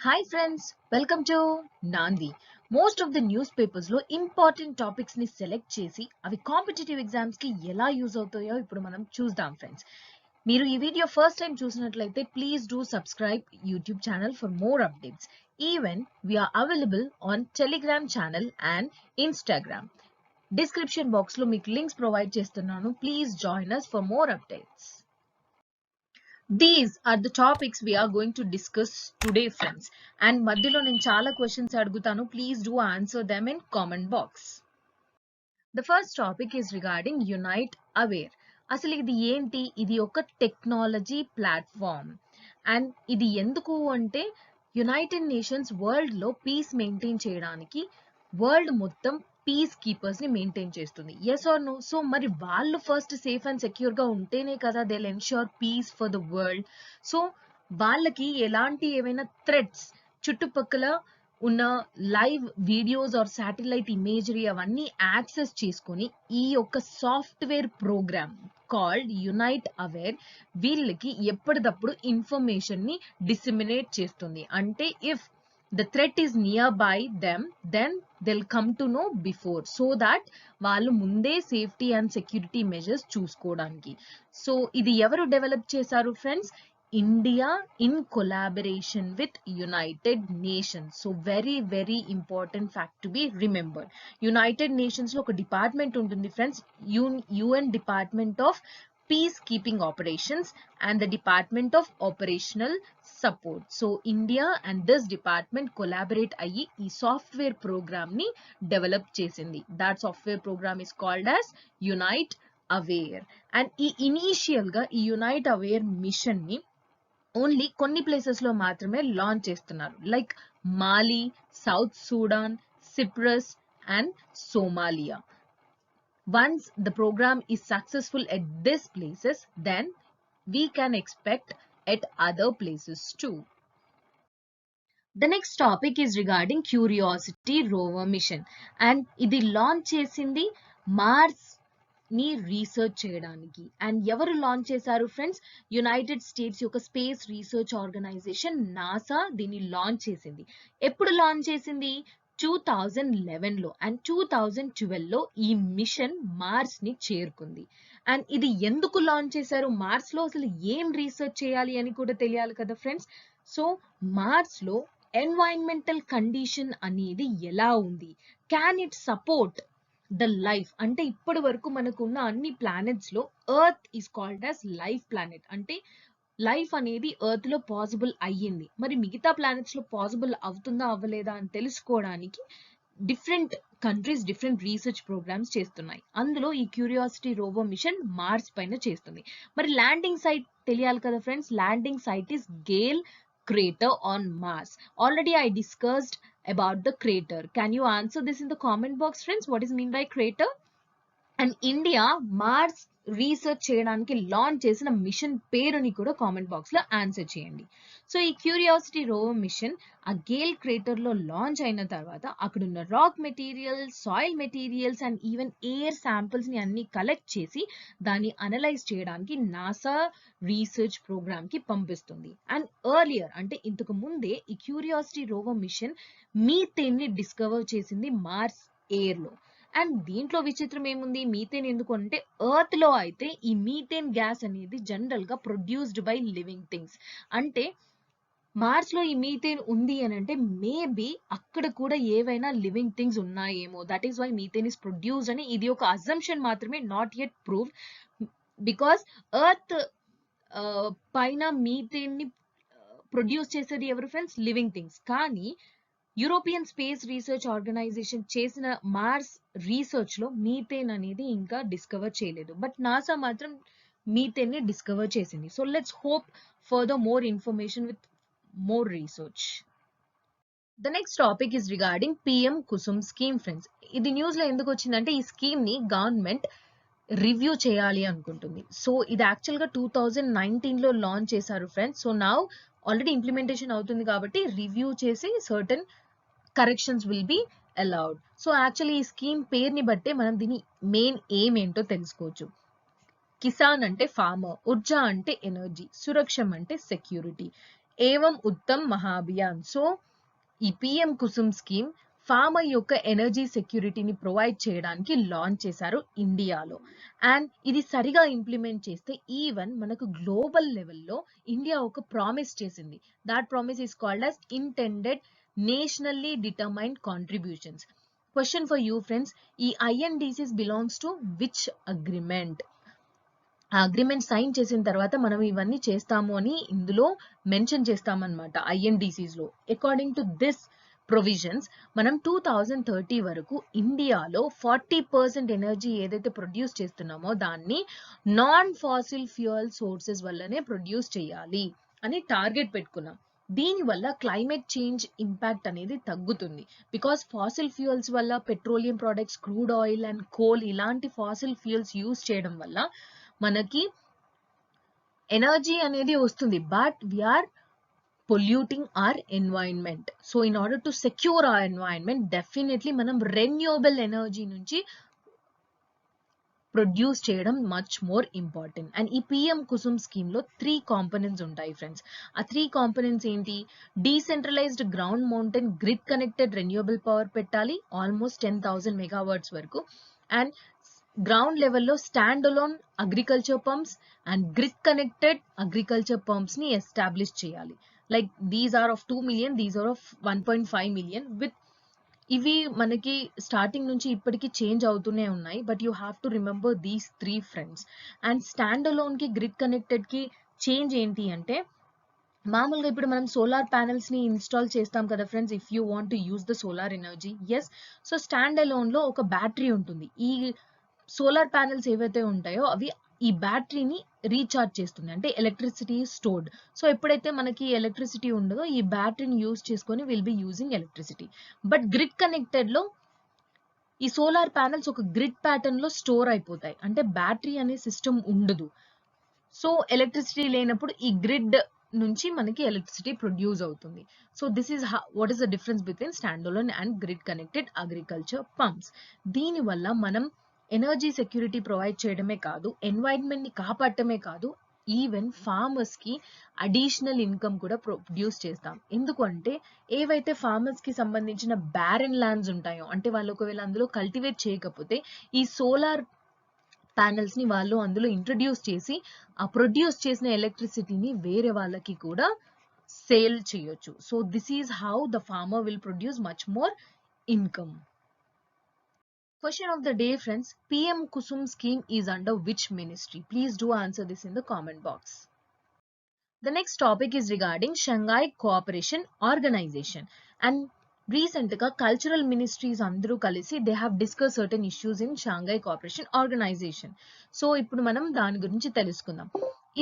Hi friends, welcome to Nandi. Most of the newspapers లో important topics ని select చేసి అవి కాంపిటేటివ్ ఎగ్జామ్స్ కి ఎలా యూజ్ అవుతాయో ఇప్పుడు మనం చూద్దాం ఫ్రెండ్స్. మీరు ఈ వీడియో ఫస్ట్ టైం చూసినట్లయితే please do subscribe YouTube channel for more updates. Even we are available on Telegram channel and Instagram. Description box లో మీకు లింక్స్ ప్రొవైడ్ చేస్తున్నాను. Please join us for more updates. These are the topics we are going to discuss today friends, and మధ్యలో నేను చాలా questions అడుగుతాను. Please do answer them in comment box. The first topic is regarding Unite Aware. అసలు ఇది ఏంటి? ఇది ఒక technology platform and ఇది ఎందుకు అంటే యునైటెడ్ నేషన్స్ వరల్డ్ లో పీస్ మెయింటైన్ చేయడానికి వరల్డ్ మొత్తం పీస్ కీపర్స్ ని మెయింటైన్ చేస్తుంది. Yes or no? సో మరి వాళ్ళు ఫస్ట్ సేఫ్ అండ్ సెక్యూర్ గా ఉంటేనే కదా they will ensure peace for the world. So వాళ్ళకి ఎలాంటి ఏమైనా థ్రెట్స్ చుట్టుపక్కల ఉన్న live videos or satellite imagery అవన్నీ యాక్సెస్ చేసుకొని ఈ యొక్క software program called Unite Aware వీళ్ళకి ఎప్పటికప్పుడు ఇన్ఫర్మేషన్ ని డిసిమినేట్ చేస్తుంది. అంటే if the threat is nearby them, then they'll come to know before, so that వాళ్ళు ముందే సేఫ్టీ అండ్ సెక్యూరిటీ మెజర్స్ చూసుకోవడానికి. సో ఇది ఎవరు డెవలప్ చేశారు friends? India in collaboration with United nations. So very very important fact to be remembered. United nations లో ఒక department ఉంటుంది friends, UN department of piece keeping operations and the Department of Operational Support. So India and this department collaborate అయ్యి ఈ software program ని develop చేసింది. That software program is called as Unite Aware. And ఈ initial గా ఈ unite aware machine ని only కొన్ని places లో మాత్రమే లాంచ్ చేస్తున్నారు, like Mali, south Sudan, cypress and Somalia. Once the program is successful at these places, then we can expect at other places too. The next topic is regarding Curiosity rover mission, and ఇది launch చేసింది Mars ని research చేయడానికి. And ఎవరు launch చేశారు friends? United states యొక్క space Research organisation NASA దీన్ని launch చేసింది. ఎప్పుడు లాంచ్ చేసింది? 2011 లో అండ్ 2012 లో ఈ మిషన్ మార్స్ ని చేరుకుంది. అండ్ ఇది ఎందుకు లాంచ్ చేశారు? మార్స్ లో అసలు ఏం రీసెర్చ్ చేయాలి అని కూడా తెలియాలి కదా ఫ్రెండ్స్. సో మార్స్ లో ఎన్వైరన్మెంటల్ కండిషన్ అనేది ఎలా ఉంది, can it support the life అంటే ఇప్పటి వరకు మనకున్న అన్ని ప్లానెట్స్ లో earth is called as life planet. అంటే లైఫ్ అనేది ఎర్త్ లో పాసిబుల్ అయ్యింది, మరి మిగతా ప్లానెట్స్ లో పాసిబుల్ అవుతుందా అవ్వలేదా అని తెలుసుకోవడానికి different countries different research programs చేస్తున్నాయి. అందులో ఈ క్యూరియాసిటీ రోవర్ మిషన్ మార్స్ పైన చేస్తుంది. మరి ల్యాండింగ్ సైట్ తెలియాలి కదా friends. Landing site is Gale crater on Mars. Already I discussed about the crater. Can you answer this in the comment box friends? What is mean by crater? And India Mars research చేయడానికి launch చేసిన machine పేరుని కూడా comment box లో answer చేయండి. So ఈ curiosity rover machine ఆ Gayle crater లో launch అయిన తర్వాత అక్కడున్న rock materials, soil materials and even air samples ని అన్ని కలెక్ట్ చేసి దాన్ని అనలైజ్ చేయడానికి నాసా రీసెర్చ్ ప్రోగ్రామ్ కి పంపిస్తుంది. అండ్ ఎర్లియర్ అంటే ఇంతకు ముందే ఈ క్యూరియాసిటీ రోవర్ మిషన్ మీథేన్ ని డిస్కవర్ చేసింది మార్స్ ఎయిర్ లో. అండ్ దీంట్లో విచిత్రం ఏముంది? మీథేన్ ఎందుకు అంటే ఎర్త్ లో అయితే ఈ మీథేన్ గ్యాస్ అనేది జనరల్ గా ప్రొడ్యూస్డ్ బై లివింగ్ థింగ్స్. అంటే మార్స్ లో ఈ మీథేన్ ఉంది అని అంటే మేబీ అక్కడ కూడా ఏవైనా లివింగ్ థింగ్స్ ఉన్నాయేమో, that is why methane is produced అని ఇది ఒక అజంప్షన్ మాత్రమే, not yet prove. Because earth పైన మీథేన్ ని ప్రొడ్యూస్ చేసేది ఎవరు ఫ్రెండ్స్? Living things. కానీ యూరోపియన్ స్పేస్ రీసెర్చ్ ఆర్గనైజేషన్ చేసిన మార్స్ రీసెర్చ్ లో మీథేన్ అనేది ఇంకా డిస్కవర్ చేయలేదు, బట్ నాసా మాత్రం మీథేన్ ని డిస్కవర్ చేసింది. So let's hope further more information with more research. The next topic is regarding PM Kusum scheme friends. ఇది న్యూస్ లో ఎందుకు వచ్చిందంటే ఈ స్కీమ్ ని గవర్నమెంట్ రివ్యూ చేయాలి అనుకుంటుంది. సో ఇది యాక్చువల్ గా 2019 లో లాంచ్ చేశారు friends. So now already implementation అవుతుంది కాబట్టి రివ్యూ చేసి certain corrections will be allowed. So actually ఈ స్కీమ్ పేరుని బట్టే మనం దీని మెయిన్ ఎయిమ్ ఏంటో తెలుసుకోవచ్చు. కిసాన్ అంటే ఫార్మర్, ఉర్జా అంటే ఎనర్జీ, సురక్షం అంటే సెక్యూరిటీ. ఏవం ఉత్తమ్ మహాభియాన్. సో ఈ పిఎం కుసుమ్ స్కీమ్ ఫార్మర్ యొక్క ఎనర్జీ సెక్యూరిటీని ప్రొవైడ్ చేయడానికి లాంచ్ చేశారు ఇండియాలో. అండ్ ఇది సరిగా ఇంప్లిమెంట్ చేస్తే ఈవెన్ మనకు గ్లోబల్ లెవెల్లో ఇండియా ఒక ప్రామిస్ చేసింది. That promise is called as intended nationally determined contributions. Question for you friends, ఈ ఐఎన్డిసిస్ బిలాంగ్స్ టు విచ్ అగ్రిమెంట్? ఆ అగ్రిమెంట్ సైన్ చేసిన తర్వాత మనం ఇవన్నీ చేస్తాము అని ఇందులో మెన్షన్ చేస్తామన్నమాట ఐఎన్డిసిస్ లో. అకార్డింగ్ టు దిస్ ప్రొవిజన్స్ మనం 2030 వరకు ఇండియాలో 40% ఎనర్జీ ఏదైతే ప్రొడ్యూస్ చేస్తున్నామో దాన్ని నాన్ ఫాసిల్ ఫ్యూయల్ సోర్సెస్ వల్లనే ప్రొడ్యూస్ చేయాలి అని టార్గెట్ పెట్టుకున్నాం. దీనివల్ల క్లైమేట్ చేంజ్ ఇంపాక్ట్ అనేది తగ్గుతుంది. బికాస్ ఫాసిల్ ఫ్యూయల్స్ వల్ల petroleum products, crude oil and coal ఇలాంటి ఫాసిల్ ఫ్యూయల్స్ యూజ్ చేయడం వల్ల మనకి ఎనర్జీ అనేది వస్తుంది, but we are polluting our environment. So in order to secure our environment, definitely మనం రెన్యూవబుల్ ఎనర్జీ నుంచి ప్రొడ్యూస్ చేయడం మచ్ మోర్ ఇంపార్టెంట్. అండ్ ఈ పిఎం కుసుమ్ స్కీమ్ లో 3 కాంపోనెంట్స్ ఉంటాయి ఫ్రెండ్స్. ఆ 3 కాంపోనెంట్స్ ఏంటి? Decentralised ground mountain grid connected renewable power పెట్టాలి, almost 10,000 megawatts వరకు. అండ్ గ్రౌండ్ లెవెల్లో stand alone agriculture pumps and grid connected agriculture pumps ని ఎస్టాబ్లిష్ చేయాలి. Like these are of 2 million, these are of 1.5 million. With ఇవి మనకి starting నుంచి ఇప్పటికి change అవుతూనే ఉన్నాయి, but you have to remember these 3 friends. And stand alone కి grid connected కి చేంజ్ ఏంటి అంటే, మామూలుగా ఇప్పుడు మనం సోలార్ ప్యానెల్స్ ని ఇన్స్టాల్ చేస్తాం కదా friends, if you want to use the solar energy. Yes, so stand alone లో ఒక బ్యాటరీ ఉంటుంది. ఈ సోలార్ ప్యానెల్స్ ఏవైతే ఉంటాయో అవి ఈ బ్యాటరీని రీఛార్జ్ చేస్తుంది, అంటే ఎలక్ట్రిసిటీ స్టోర్డ్. సో ఎప్పుడైతే మనకి ఎలక్ట్రిసిటీ ఉండదో ఈ బ్యాటరీని యూజ్ చేసుకొని will be using electricity. But grid connected లో ఈ సోలార్ ప్యానెల్స్ ఒక గ్రిడ్ ప్యాటర్న్ లో స్టోర్ అయిపోతాయి, అంటే బ్యాటరీ అనే సిస్టమ్ ఉండదు. సో ఎలక్ట్రిసిటీ లేనప్పుడు ఈ గ్రిడ్ నుంచి మనకి ఎలక్ట్రిసిటీ ప్రొడ్యూస్ అవుతుంది. So this is what is the difference between stand alone and grid connected agriculture pumps. దీనివల్ల మనం ఎనర్జీ సెక్యూరిటీ ప్రొవైడ్ చేయడమే కాదు, ఎన్వైరన్మెంట్ ని కాపాడటమే కాదు, ఈవెన్ ఫార్మర్స్ కి అడిషనల్ ఇన్కమ్ కూడా ప్రొడ్యూస్ చేస్తాం. ఎందుకంటే ఏవైతే ఫార్మర్స్ కి సంబంధించిన బ్యారెన్ ల్యాండ్స్ ఉంటాయో, అంటే వాళ్ళు ఒకవేళ అందులో కల్టివేట్ చేయకపోతే ఈ సోలార్ ప్యానెల్స్ ని వాళ్ళు అందులో ఇంట్రడ్యూస్ చేసి ఆ ప్రొడ్యూస్ చేసిన ఎలక్ట్రిసిటీని వేరే వాళ్ళకి కూడా సేల్ చేయొచ్చు. So this is how the farmer will produce much more income. Question of the day friends, PM Kusum scheme is under which ministry? Please do answer this in the comment box. The next topic is regarding Shanghai Cooperation Organization. And recent గా cultural ministries అందరూ కలిసి they have discuss certain issues in Shanghai Cooperation Organisation. So ఇప్పుడు మనం దాని గురించి తెలుసుకుందాం.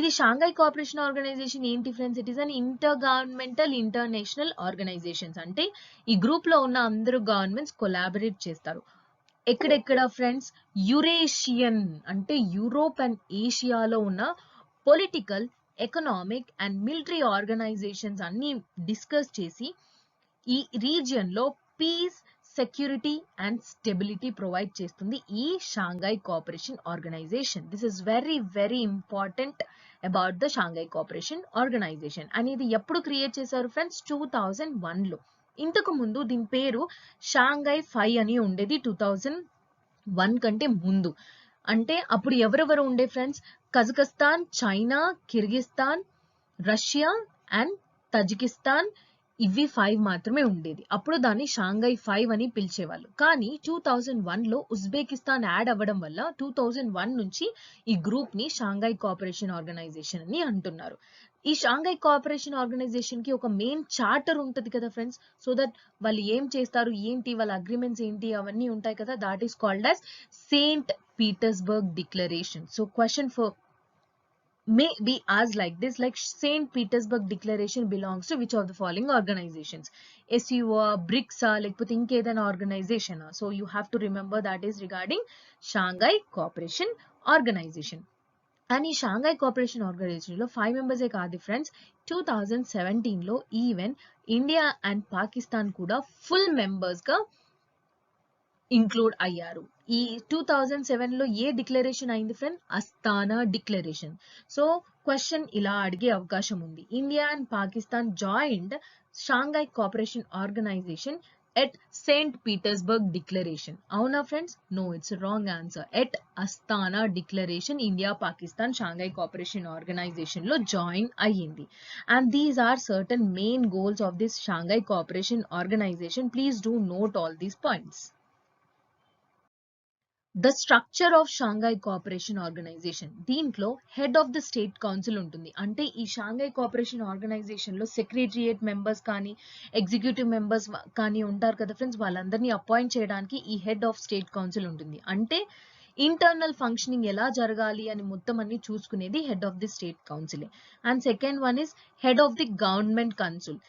ఇది Shanghai Cooperation Organisation ఏంటి friends? It is an intergovernmental international organisations. అంటే ఈ గ్రూప్ లో ఉన్న అందరూ గవర్నమెంట్స్ కొలాబరేట్ చేస్తారు. ఎక్కడెక్కడ ఫ్రెండ్స్? యురేషియన్ అంటే యూరోప్ అండ్ ఏషియాలో ఉన్న political, economic and military organisations అన్ని డిస్కస్ చేసి ఈ రీజియన్ లో peace, security and stability provide చేస్తుంది ఈ Shanghai Cooperation Organisation. This is very very important about the Shanghai Cooperation Organisation. అనేది ఎప్పుడు క్రియేట్ చేశారు ఫ్రెండ్స్? 2001 లో. ఇంతకు ముందు దీని పేరు షాంఘై 5 అని ఉండేది 2001 కంటే ముందు. అంటే అప్పుడు ఎవరెవరు ఉండే friends? Kazakhstan, China, Kyrgyzstan, Russia and Tajikistan, ఇవి 5 మాత్రమే ఉండేది. అప్పుడు దాన్ని షాంఘై 5 అని పిలిచేవాళ్ళు. కానీ 2001 లో ఉజ్బెకిస్తాన్ యాడ్ అవ్వడం వల్ల 2001 నుంచి ఈ గ్రూప్ ని షాంఘై కోఆపరేషన్ ఆర్గనైజేషన్ అని అంటున్నారు. ఈ షాంఘై కోఆపరేషన్ ఆర్గనైజేషన్ కి ఒక మెయిన్ చార్టర్ ఉంటది కదా ఫ్రెండ్స్, సో దట్ వాళ్ళు ఏం చేస్తారు, ఏంటి వాళ్ళ అగ్రిమెంట్స్ ఏంటి అవన్నీ ఉంటాయి కదా. That is called as Saint Petersburg declaration. So question for may be asked like this, like Saint Petersburg Declaration belongs to which of the following organizations? SUO, BRICS, lekapothe inkedana organization. So you have to remember that is regarding Shanghai Cooperation Organization. And ఈ Shanghai Cooperation Organisation లో 5 మెంబర్సే కాదు friends, 2017 లో even India and Pakistan కూడా full members గా include అయ్యారు. ఈ 2007 లో ఏ డిక్లరేషన్ అయింది friend? Astana declaration. So question ఇలా అడిగే అవకాశం ఉంది. India and Pakistan joined Shanghai Cooperation Organisation at Saint Petersburg declaration. అవునా friends? No, it's wrong answer. At Astana declaration India Pakistan Shanghai Cooperation Organisation లో జాయిన్ అయ్యింది. And these are certain main goals of this Shanghai Cooperation Organization. Please do note all these points. The structure of Shanghai Cooperation Organization. దీంట్లో head of the state council ఉంటుంది. అంటే ఈ Shanghai Cooperation Organisation లో secretariat members కానీ executive members కానీ ఉంటారు కదా friends, వాళ్ళందరినీ అపాయింట్ చేయడానికి ఈ హెడ్ ఆఫ్ స్టేట్ కౌన్సిల్ ఉంటుంది. అంటే ఇంటర్నల్ ఫంక్షనింగ్ ఎలా జరగాలి అని మొత్తం అన్ని చూసుకునేది head of the state council. And second one is head of the government council.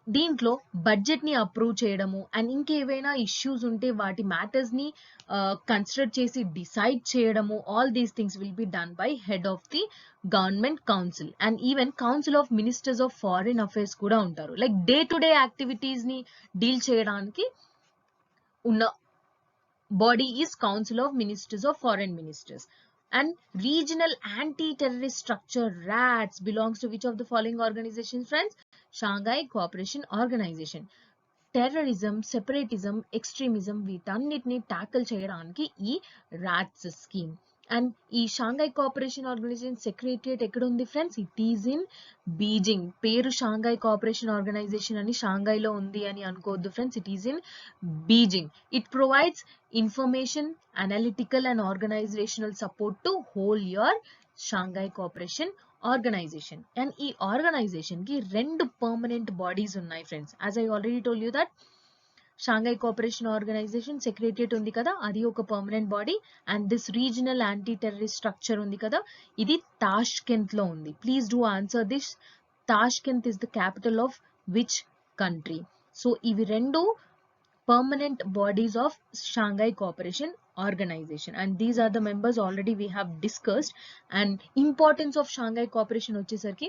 దీంట్లో బడ్జెట్ ని అప్రూవ్ చేయడము అండ్ ఇంకేవైనా ఇష్యూస్ ఉంటే వాటి మ్యాటర్స్ ని కన్సిడర్ చేసి డిసైడ్ చేయడము, all these things will be done by head of the government council. And even council of ministers of foreign affairs కూడా ఉంటారు. Like day to day activities ని deal చేయడానికి ఉన్న body is Council of Ministers of Foreign Ministers. And regional anti-terrorist structure RATS belongs to which of the following organizations friends? Shanghai Cooperation Organization. Terrorism, separatism, extremism వీటన్నిటిని tackle చేయడానికి ఈ RATS scheme. And ఈ Shanghai Cooperation Organisation secretariat ఎక్కడ ఉంది friends? It is in Beijing. పేరు Shanghai Cooperation Organisation అని షాంఘైలో ఉంది అని అనుకోవద్దు friends, it is in Beijing. It provides information, analytical and organisational support to whole your Shanghai Cooperation Organisation. And ఈ organisation కి రెండు పర్మనెంట్ బాడీస్ ఉన్నాయి friends. As I already told you that Shanghai Cooperation Organisation secretariat ఉంది కదా, అది ఒక permanent body. And this regional anti terrorist structure ఉంది కదా, ఇది తాష్కెంట్ లో ఉంది. Please do answer this. Tashkent is the capital of which country? So ఇవి రెండు permanent bodies of Shanghai Cooperation Organization, and these are the members already we have discussed. And importance of Shanghai Cooperation వచ్చేసరికి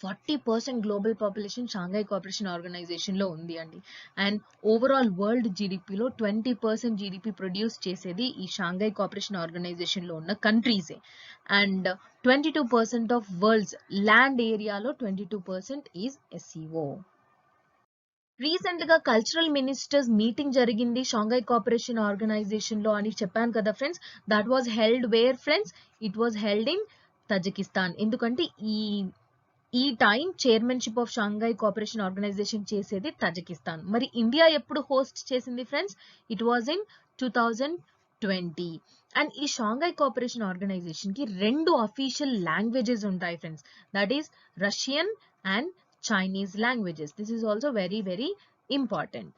40% global population Shanghai Cooperation Organisation లో ఉంది అండి. And overall world జీడిపిలో 20% GDP produce చేసేది ఈ Shanghai Cooperation Organisation లో ఉన్న కంట్రీసే. అండ్ 22% ఆఫ్ వరల్డ్స్ ల్యాండ్ ఏరియాలో 22% ఈజ్ ఎస్సీఓ. రీసెంట్ గా కల్చరల్ మినిస్టర్స్ మీటింగ్ జరిగింది షాంఘై కోఆపరేషన్ ఆర్గనైజేషన్ లో అని చెప్పాను కదా friends. That was held where friends? It was held in Tajikistan. ఎందుకంటే ఈ time chairmanship of Shanghai Cooperation Organisation చేసేది తజికిస్తాన్. మరి ఇండియా ఎప్పుడు హోస్ట్ చేసింది friends? It was in 2020. And ఈ షాంఘై కోఆపరేషన్ ఆర్గనైజేషన్ కి రెండు అఫీషియల్ లాంగ్వేజెస్ ఉంటాయి friends. That is Russian and Chinese languages. This is also very, very important.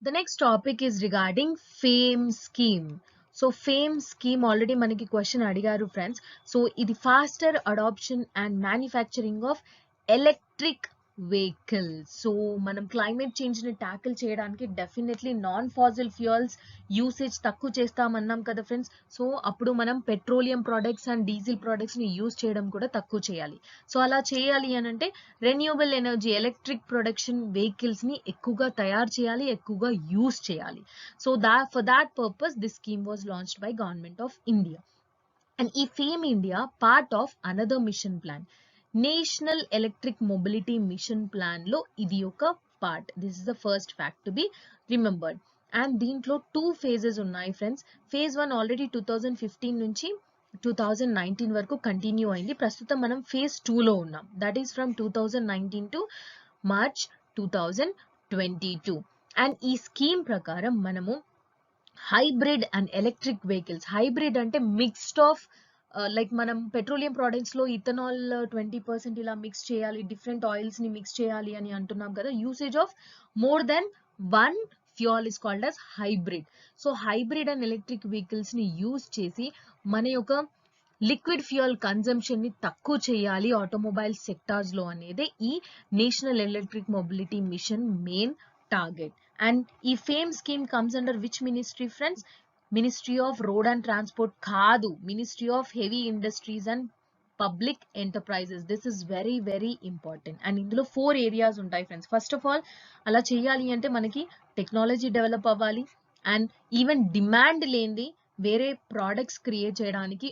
The next topic is regarding FAME scheme. So FAME scheme already manaki question adigaru friends. So idi faster adoption and manufacturing of electric vehicles. So మనం climate change ని tackle చేయడానికి definitely non fossil fuels usage తక్కువ చేస్తామన్నాం కదా friends. So అప్పుడు మనం petroleum products and diesel products ని use చేయడం కూడా తక్కువ చేయాలి. సో అలా చేయాలి అని అంటే renewable energy electric production vehicles ని ఎక్కువగా తయారు చేయాలి, ఎక్కువగా యూజ్ చేయాలి. So for that purpose this scheme was launched by government of India. And ఈ FAME India part of another mission plan, national electric mobility mission plan లో ఇది ఒక part. This is the first fact to be remembered. And దీంట్లో 2 phases ఉన్నాయి friends. phase 1 already 2015 నుంచి 2019 వరకు continue అయింది. ప్రస్తుతం మనం phase 2 లో ఉన్నాం. That is from 2019 to March 2022. And ఈ స్కీమ్ ప్రకారం మనము hybrid and electric vehicles, hybrid అంటే మిక్స్డ్ ఆఫ్ లైక్ మనం పెట్రోలియం ప్రొడక్ట్స్ లో ఇథనాల్ 20% ఇలా మిక్స్ చేయాలి, డిఫరెంట్ ఆయిల్స్ ని మిక్స్ చేయాలి అని అంటున్నాం కదా. Usage of more than 1 fuel is called as hybrid. So hybrid and electric vehicles ని యూజ్ చేసి మన యొక్క లిక్విడ్ ఫ్యూయల్ కన్జంప్షన్ ని తక్కువ చేయాలి ఆటోమొబైల్ సెక్టార్స్ లో అనేది ఈ national electric mobility mission main target. And ఈ FAME scheme comes under which ministry friends? Ministry of road and transport కాదు, ministry of heavy industries and public enterprises. This is very very important. And ఇందులో 4 areas ఉంటాయి friends. First of all అలా చేయాలి అంటే మనకి technology develop అవ్వాలి, and even demand లేనిది వేరే ప్రోడక్ట్స్ క్రియేట్ చేయడానికి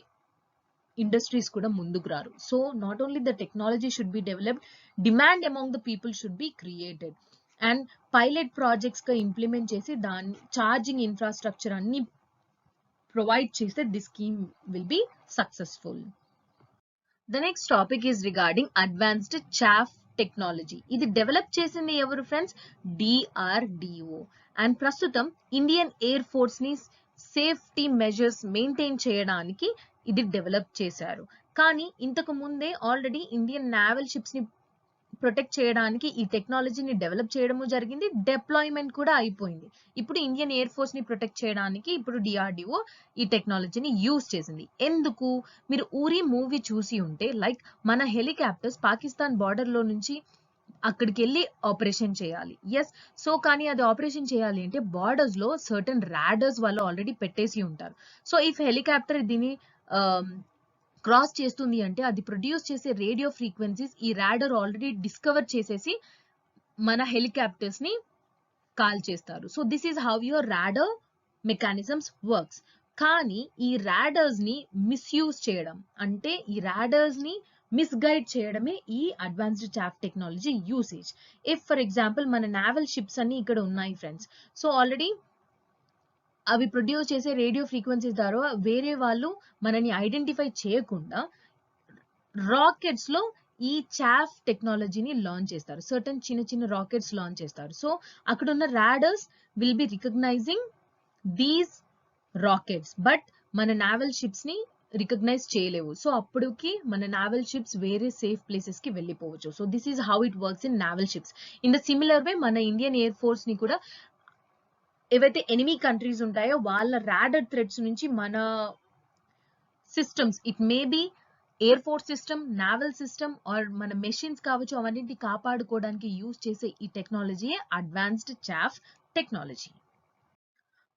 ఇండస్ట్రీస్ కూడా ముందుకు రారు. So not only the technology should be developed, demand among the people should be created, and pilot projects గా ఇంప్లిమెంట్ చేసి దాన్ని ఛార్జింగ్ ఇన్ఫ్రాస్ట్రక్చర్ అన్ని ప్రొవైడ్ చేస్తే this scheme will be successful. The next topic is regarding advanced chaff technology. ఇది develop చేసింది ఎవరు friends? DRDO. And ప్రస్తుతం Indian air force ని సేఫ్టీ మెజర్స్ మెయింటైన్ చేయడానికి ఇది డెవలప్ చేశారు. కానీ ఇంతకు ముందే ఆల్రెడీ ఇండియన్ నావల్ షిప్స్ ని ప్రొటెక్ట్ చేయడానికి ఈ టెక్నాలజీని డెవలప్ చేయడము జరిగింది, డిప్లాయ్మెంట్ కూడా అయిపోయింది. ఇప్పుడు ఇండియన్ ఎయిర్ ఫోర్స్ ని ప్రొటెక్ట్ చేయడానికి ఇప్పుడు డిఆర్డిఓ ఈ టెక్నాలజీని యూజ్ చేసింది. ఎందుకు? మీరు ఊరి మూవీ చూసి ఉంటే లైక్ మన హెలికాప్టర్స్ పాకిస్తాన్ బార్డర్ లో నుంచి అక్కడికి వెళ్ళి ఆపరేషన్ చేయాలి. ఎస్, సో కానీ అది ఆపరేషన్ చేయాలి అంటే బార్డర్స్ లో సర్టన్ రాడర్స్ వాళ్ళు ఆల్రెడీ పెట్టేసి ఉంటారు. సో ఇఫ్ హెలికాప్టర్ దీన్ని క్రాస్ చేస్తుంది అంటే అది ప్రొడ్యూస్ చేసే రేడియో ఫ్రీక్వెన్సీస్ ఈ రాడర్ ఆల్రెడీ డిస్కవర్ చేసేసి మన హెలికాప్టర్స్ ని కాల్ చేస్తారు. So this is how your radar mechanisms works. కానీ ఈ రాడర్స్ ని మిస్యూజ్ చేయడం అంటే ఈ రాడర్స్ ని మిస్గైడ్ చేయడమే ఈ advanced chaff technology usage. If for example మన నావల్ షిప్స్ అన్ని ఇక్కడ ఉన్నాయి ఫ్రెండ్స్, సో ఆల్రెడీ అవి ప్రొడ్యూస్ చేసే రేడియో ఫ్రీక్వెన్సీస్ ద్వారా వేరే వాళ్ళు మనని ఐడెంటిఫై చేయకుండా రాకెట్స్ లో ఈ చాఫ్ టెక్నాలజీని లాంచ్ చేస్తారు. సర్టన్ చిన్న చిన్న రాకెట్స్ లాంచ్ చేస్తారు. సో అక్కడ ఉన్న radars will be recognising these rockets, but మన నావల్ షిప్స్ ని రికగ్నైజ్ చేయలేవు. సో అప్పటికి మన నావల్ షిప్స్ వేరే సేఫ్ ప్లేసెస్ కి వెళ్ళిపోవచ్చు. So this is how it works in naval ships. In the similar way మన ఇండియన్ ఎయిర్ ఫోర్స్ ని కూడా ఏవైతే ఎనిమీ కంట్రీస్ ఉంటాయో వాళ్ళ రాడర్ థ్రెడ్స్ నుంచి మన systems, it may be air force system, naval system or మన మెషిన్స్ కావచ్చు, అవన్నింటిని కాపాడుకోవడానికి యూజ్ చేసే ఈ technology advanced chaff technology.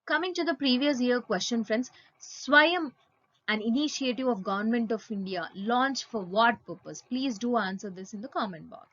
Coming to the previous year question friends, Swayam an initiative of Government of India launched for what purpose? Please do answer this in the comment box.